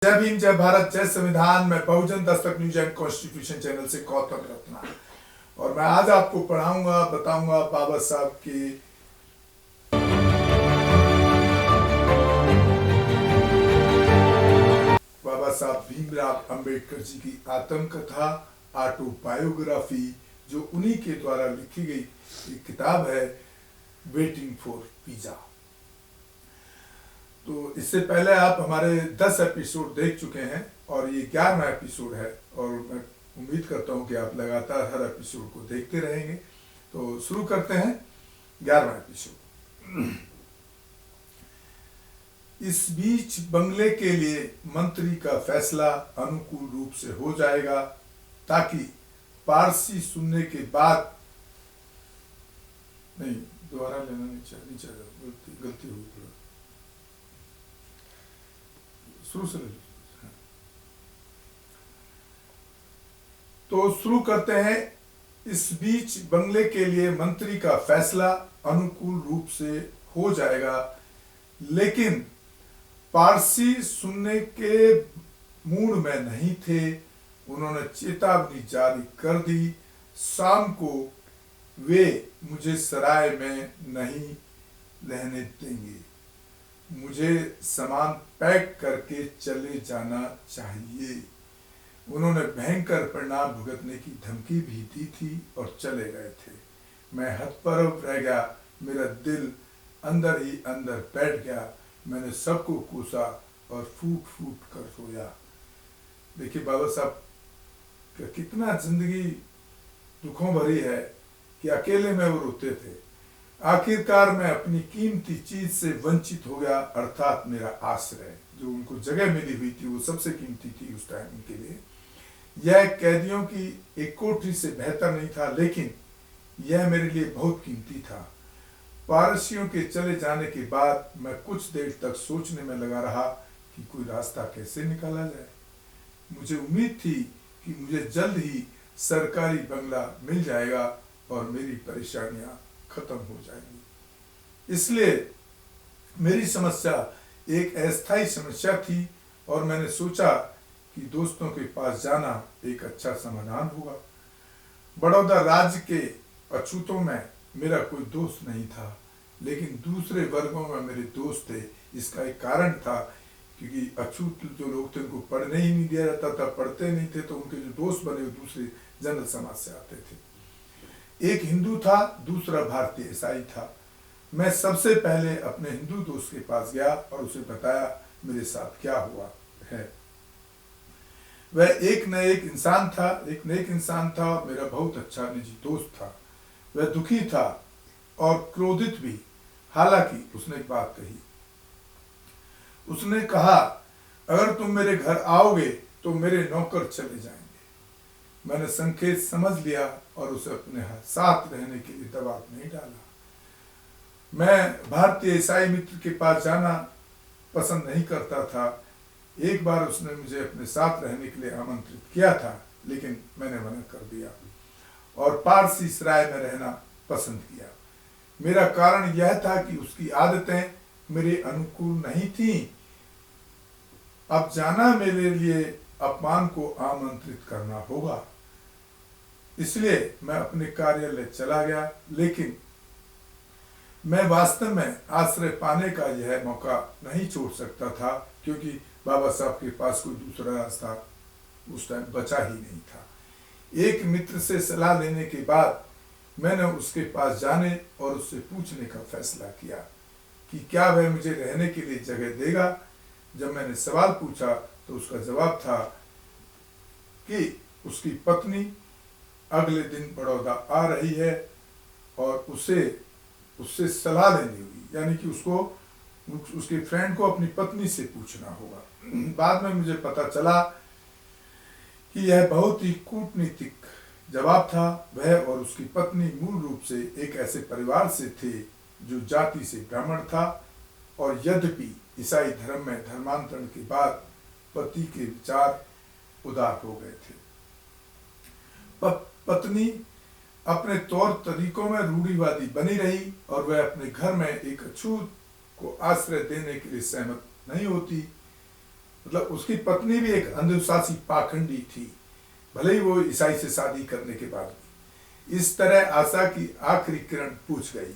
जय भीम, जय भारत, जय संविधान। मैं बहुजन Dastak news and constitution channel से गौतम रत्ना, और मैं आज आपको पढ़ाऊंगा, बताऊंगा बाबा साहब की बाबा साहब भीमराव अंबेडकर जी की आत्मकथा, ऑटोबायोग्राफी, जो उन्हीं के द्वारा लिखी गई एक किताब है, वेटिंग फॉर पिज़्ज़ा। तो इससे पहले आप हमारे 10 एपिसोड देख चुके हैं और ये 11वां एपिसोड है, और मैं उम्मीद करता हूं कि आप लगातार हर एपिसोड को देखते रहेंगे। तो शुरू करते हैं 11वां एपिसोड। इस बीच बंगले के लिए मंत्री का फैसला अनुकूल रूप से हो जाएगा, ताकि पारसी सुनने के बाद नहीं, दोबारा लेना नहीं चाहिए, गलती हुई, शुरू से तो शुरू करते हैं। इस बीच बंगले के लिए मंत्री का फैसला अनुकूल रूप से हो जाएगा, लेकिन पारसी सुनने के मूड में नहीं थे। उन्होंने चेतावनी जारी कर दी, शाम को वे मुझे सराय में नहीं रहने देंगे, मुझे सामान पैक करके चले जाना चाहिए। उन्होंने भयंकर परिणाम भुगतने की धमकी भी दी थी और चले गए थे। मैं हतप्रभ रह गया, मेरा दिल अंदर ही अंदर बैठ गया। मैंने सबको कोसा और फूट फूट कर रोया। देखिए बाबा साहब का कितना जिंदगी दुखों भरी है कि अकेले में वो रोते थे। आखिरकार मैं अपनी कीमती चीज से वंचित हो गया, अर्थात मेरा आश्रय, जो उनको जगह मिली हुई थी वो सबसे कीमती थी उस टाइम के लिए। यह कैदियों की एक कोठरी से बेहतर नहीं था, लेकिन यह मेरे लिए बहुत कीमती था। पारसियों के चले जाने के बाद मैं कुछ देर तक सोचने में लगा रहा कि कोई रास्ता कैसे निकाला जाए। मुझे उम्मीद थी कि मुझे जल्द ही सरकारी बंगला मिल जाएगा और मेरी परेशानियां खत्म हो जाएंगी। इसलिए मेरी समस्या एक अस्थायी समस्या थी, और मैंने सोचा कि दोस्तों के पास जाना एक अच्छा समाधान होगा। बड़ौदा राज्य के अछूतों में मेरा कोई दोस्त नहीं था, लेकिन दूसरे वर्गों में मेरे दोस्त थे। इसका एक कारण था, क्योंकि अछूत जो लोग थे उनको पढ़ने ही नहीं दिया जाता था, पढ़ते नहीं थे, तो उनके जो दोस्त बने वो दूसरे जनरल समाज से आते थे। एक हिंदू था, दूसरा भारतीय ईसाई था। मैं सबसे पहले अपने हिंदू दोस्त के पास गया और उसे बताया मेरे साथ क्या हुआ है। वह एक नेक इंसान था और मेरा बहुत अच्छा निजी दोस्त था। वह दुखी था और क्रोधित भी। हालांकि उसने एक बात कही। उसने कहा, अगर तुम मेरे घर आओगे तो मेरे नौकर चले जाएंगे। मैंने संकेत समझ लिया और उसे अपने साथ रहने के लिए दबाव नहीं डाला। मैं भारतीय ईसाई मित्र के पास जाना पसंद नहीं करता था। एक बार उसने मुझे अपने साथ रहने के लिए आमंत्रित किया था, लेकिन मैंने मना कर दिया और पारसी सराय में रहना पसंद किया। मेरा कारण यह था कि उसकी आदतें मेरे अनुकूल नहीं थीं। अब जाना मेरे लिए अपमान को आमंत्रित करना होगा, इसलिए मैं अपने कार्यालय चला गया। लेकिन मैं वास्तव में आश्रय पाने का यह मौका नहीं छोड़ सकता था, क्योंकि बाबा साहब के पास कोई दूसरा रास्ता उस टाइम बचा ही नहीं था। एक मित्र से सलाह लेने के बाद मैंने उसके पास जाने और उससे पूछने का फैसला किया कि क्या वह मुझे रहने के लिए जगह देगा। जब मैंने सवाल पूछा तो उसका जवाब था कि उसकी पत्नी अगले दिन बड़ौदा आ रही है और उससे सलाह लेनी हुई, यानी कि उसके फ्रेंड को अपनी पत्नी से पूछना होगा। बाद में मुझे पता चला कि यह बहुत ही कूटनीतिक जवाब था। वह और उसकी पत्नी मूल रूप से एक ऐसे परिवार से थे जो जाति से ब्राह्मण था, और यद्यपि ईसाई धर्म में धर्मांतरण के बाद पति के विचार उदार हो गए थे। पत्नी अपने तौर तरीकों में रूढ़िवादी बनी रही, और वह अपने घर में एक अछूत को आश्रय देने के लिए सहमत नहीं होती। मतलब उसकी पत्नी भी एक अंधविश्वासी पाखंडी थी, भले ही वो ईसाई से शादी करने के बाद भी। इस तरह आशा की आखिरी किरण बुझ गई।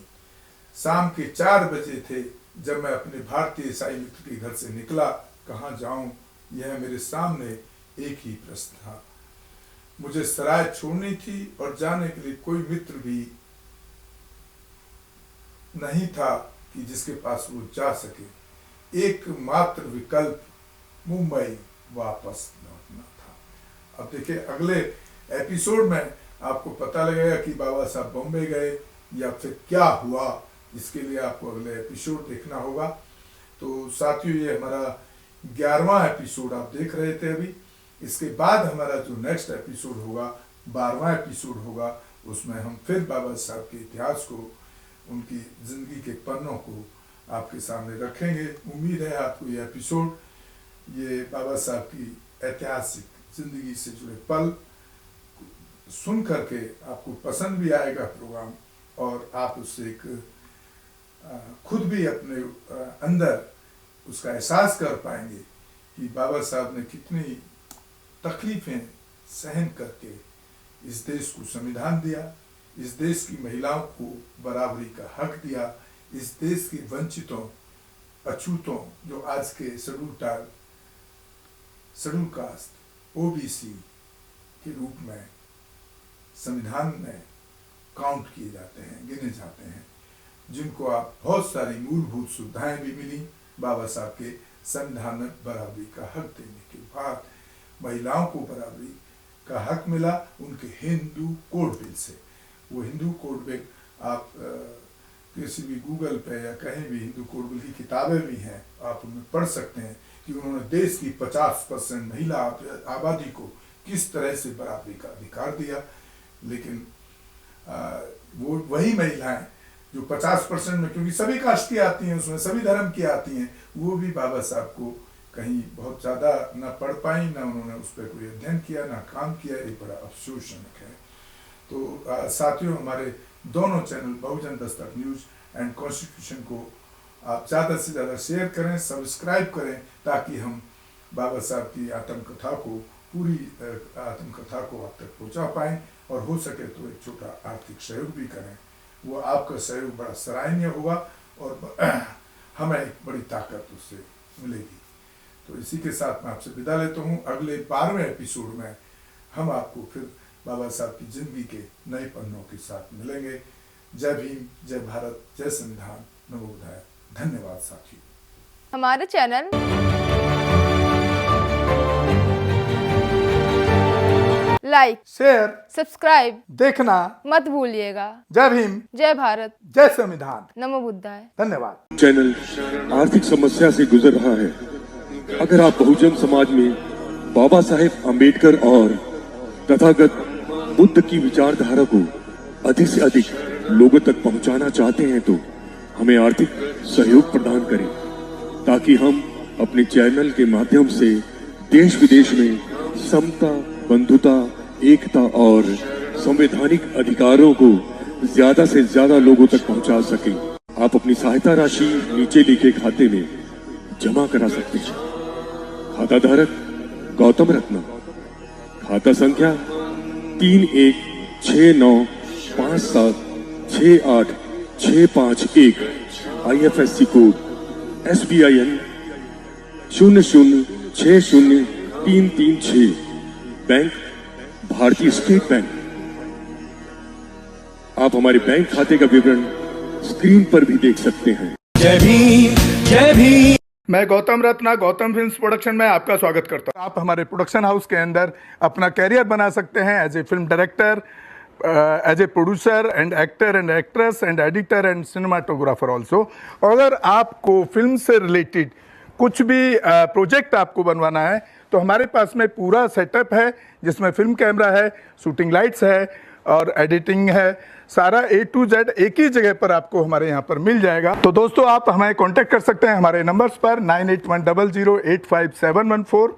शाम के 4 बजे थे जब मैं अपने भारतीय ईसाई मित्र के घर से निकला। कहाँ जाऊं, यह मेरे सामने एक ही प्रश्न था। मुझे सराय छोड़नी थी और जाने के लिए कोई मित्र भी नहीं था कि जिसके पास वो जा सके। एकमात्र विकल्प मुंबई वापस लौटना था। अब देखिए, अगले एपिसोड में आपको पता लगेगा कि बाबा साहब बॉम्बे गए या फिर क्या हुआ। इसके लिए आपको अगले एपिसोड देखना होगा। तो साथियों, ये हमारा 11वां एपिसोड आप देख रहे थे अभी। इसके बाद हमारा जो नेक्स्ट एपिसोड होगा, 12वां एपिसोड होगा, उसमें हम फिर बाबा साहब के इतिहास को, उनकी ज़िंदगी के पन्नों को आपके सामने रखेंगे। उम्मीद है आपको ये एपिसोड, ये बाबा साहब की ऐतिहासिक ज़िंदगी से जुड़े पल सुन करके आपको पसंद भी आएगा प्रोग्राम, और आप उससे एक खुद भी अपने अंदर उसका एहसास कर पाएंगे कि बाबा साहब ने कितनी तकलीफ़ें सहन करके इस देश को संविधान दिया, इस देश की महिलाओं को बराबरी का हक दिया, इस देश के वंचितों, अछूतों, जो आज के शेड्यूल कास्ट, ओबीसी के रूप में संविधान में काउंट किए जाते हैं, गिने जाते हैं, जिनको आप बहुत सारी मूलभूत सुविधाएं भी मिली बाबा साहब के संविधान में बराबरी का हक देने के बाद। महिलाओं को बराबरी का हक मिला उनके हिंदू कोड बिल से। वो हिंदू कोड बिल आप किसी भी गूगल पे या कहीं भी हिंदू कोड बिल की किताबें भी हैं, आप उनमें पढ़ सकते हैं कि उन्होंने देश की 50% महिला आबादी को किस तरह से बराबरी का अधिकार दिया। लेकिन वो वही महिलाएं जो 50% में, क्योंकि सभी कास्ट की आती हैं, उसमें सभी धर्म की आती हैं, वो भी बाबा साहब को कहीं बहुत ज़्यादा ना पढ़ पाई, ना उन्होंने उस पर कोई अध्ययन किया, ना काम किया। ये बड़ा अफसोसजनक है। तो साथियों, हमारे दोनों channel Bahujan Dastak news and constitution को आप ज़्यादा से ज़्यादा शेयर करें, सब्सक्राइब करें, ताकि हम बाबा साहब की आत्मकथा को, पूरी आत्मकथा को आप तक पहुँचा पाएँ, और हो सके तो एक छोटा आर्थिक सहयोग भी करें। वो आपका सहयोग बड़ा सराहनीय होगा और हमें एक बड़ी ताकत उससे मिलेगी। तो इसी के साथ मैं आपसे विदा लेता हूँ। अगले 12वें एपिसोड में हम आपको फिर बाबा साहब की जिंदगी के नए पन्नों के साथ मिलेंगे। जय भीम, जय भारत, जय संविधान, नमो बुद्धाय। धन्यवाद साथियों। हमारे चैनल लाइक, शेयर, सब्सक्राइब देखना मत भूलिएगा। जय भीम, जय भारत, जय संविधान, नमो बुद्धाय। धन्यवाद। चैनल आर्थिक समस्या से गुजर रहा है। अगर आप बहुजन समाज में बाबा साहेब आम्बेडकर और तथागत बुद्ध की विचारधारा को अधिक से अधिक लोगों तक पहुंचाना चाहते हैं तो हमें आर्थिक सहयोग प्रदान करें, ताकि हम अपने चैनल के माध्यम से देश विदेश में समता, बंधुता, एकता और संवैधानिक अधिकारों को ज्यादा से ज्यादा लोगों तक पहुंचा सकें। आप अपनी सहायता राशि नीचे लिखे खाते में जमा करा सकते हैं। खाता धारक गौतम रत्न, खाता संख्या 316957686551, IFSC कोड SBIN 0060336, बैंक भारतीय स्टेट बैंक। आप हमारे बैंक खाते का विवरण स्क्रीन पर भी देख सकते हैं। जय भीम, जय भीम। मैं गौतम रत्ना गौतम फिल्म्स प्रोडक्शन में आपका स्वागत करता हूं। आप हमारे प्रोडक्शन हाउस के अंदर अपना कैरियर बना सकते हैं as a film director, as a producer and actor and actress and editor and cinematographer also. अगर आपको फिल्म से रिलेटेड कुछ भी प्रोजेक्ट आपको बनवाना है तो हमारे पास में पूरा सेटअप है, जिसमें फिल्म कैमरा है, शूटिंग लाइट्स है और एडिटिंग है। सारा A to Z एक ही जगह पर आपको हमारे यहाँ पर मिल जाएगा। तो दोस्तों, आप हमें कांटेक्ट कर सकते हैं हमारे नंबर्स पर 9810085714